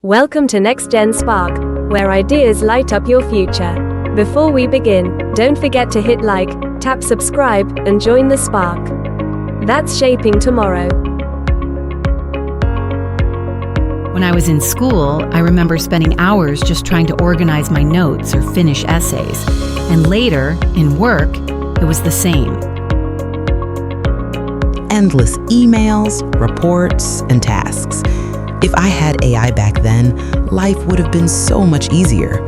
Welcome to NextGen Spark, where ideas light up your future. Before we begin, don't forget to hit like, tap subscribe, and join the spark that's shaping tomorrow. When I was in school, I remember spending hours just trying to organize my notes or finish essays. And later, in work, it was the same. Endless emails, reports, and tasks. If I had AI back then, life would have been so much easier.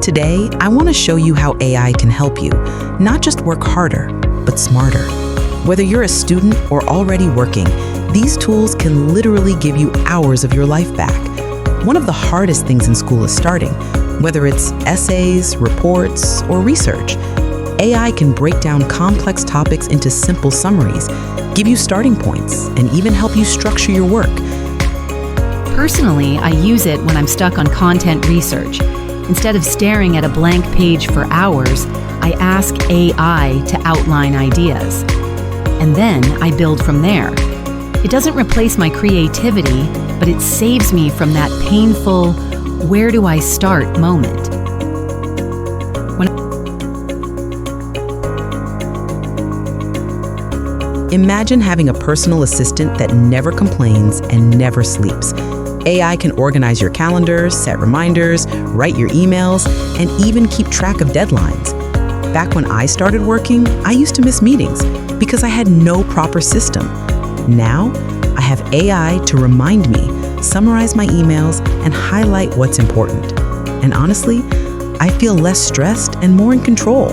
Today, I want to show you how AI can help you, not just work harder, but smarter. Whether you're a student or already working, these tools can literally give you hours of your life back. One of the hardest things in school is starting, whether it's essays, reports, or research. AI can break down complex topics into simple summaries, give you starting points, and even help you structure your work. Personally, I use it when I'm stuck on content research. Instead of staring at a blank page for hours, I ask AI to outline ideas. And then I build from there. It doesn't replace my creativity, but it saves me from that painful, where do I start moment. Imagine having a personal assistant that never complains and never sleeps. AI can organize your calendar, set reminders, write your emails, and even keep track of deadlines. Back when I started working, I used to miss meetings because I had no proper system. Now, I have AI to remind me, summarize my emails, and highlight what's important. And honestly, I feel less stressed and more in control.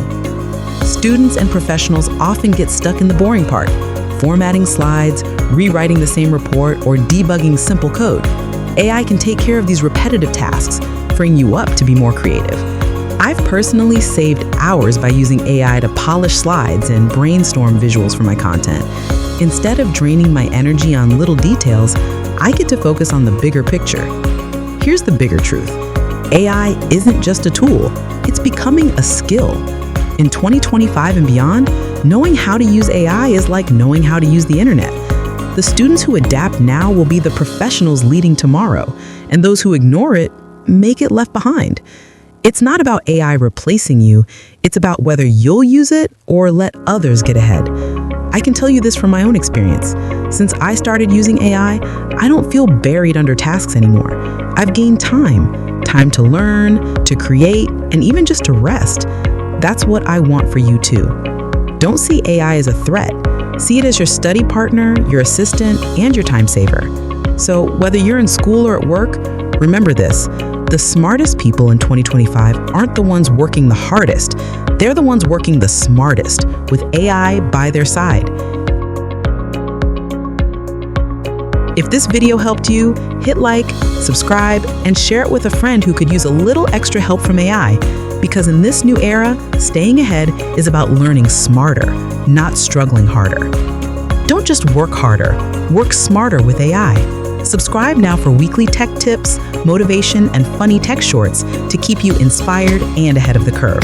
Students and professionals often get stuck in the boring part, formatting slides, rewriting the same report, or debugging simple code. AI can take care of these repetitive tasks, freeing you up to be more creative. I've personally saved hours by using AI to polish slides and brainstorm visuals for my content. Instead of draining my energy on little details, I get to focus on the bigger picture. Here's the bigger truth. AI isn't just a tool, it's becoming a skill. In 2025 and beyond, knowing how to use AI is like knowing how to use the internet. The students who adapt now will be the professionals leading tomorrow, and those who ignore it may get left behind. It's not about AI replacing you, it's about whether you'll use it or let others get ahead. I can tell you this from my own experience. Since I started using AI, I don't feel buried under tasks anymore. I've gained time to learn, to create, and even just to rest. That's what I want for you too. Don't see AI as a threat. See it as your study partner, your assistant, and your time saver. So whether you're in school or at work, remember this: the smartest people in 2025 aren't the ones working the hardest. They're the ones working the smartest, with AI by their side. If this video helped you, hit like, subscribe, and share it with a friend who could use a little extra help from AI. Because in this new era, staying ahead is about learning smarter, not struggling harder. Don't just work harder, work smarter with AI. Subscribe now for weekly tech tips, motivation, and funny tech shorts to keep you inspired and ahead of the curve.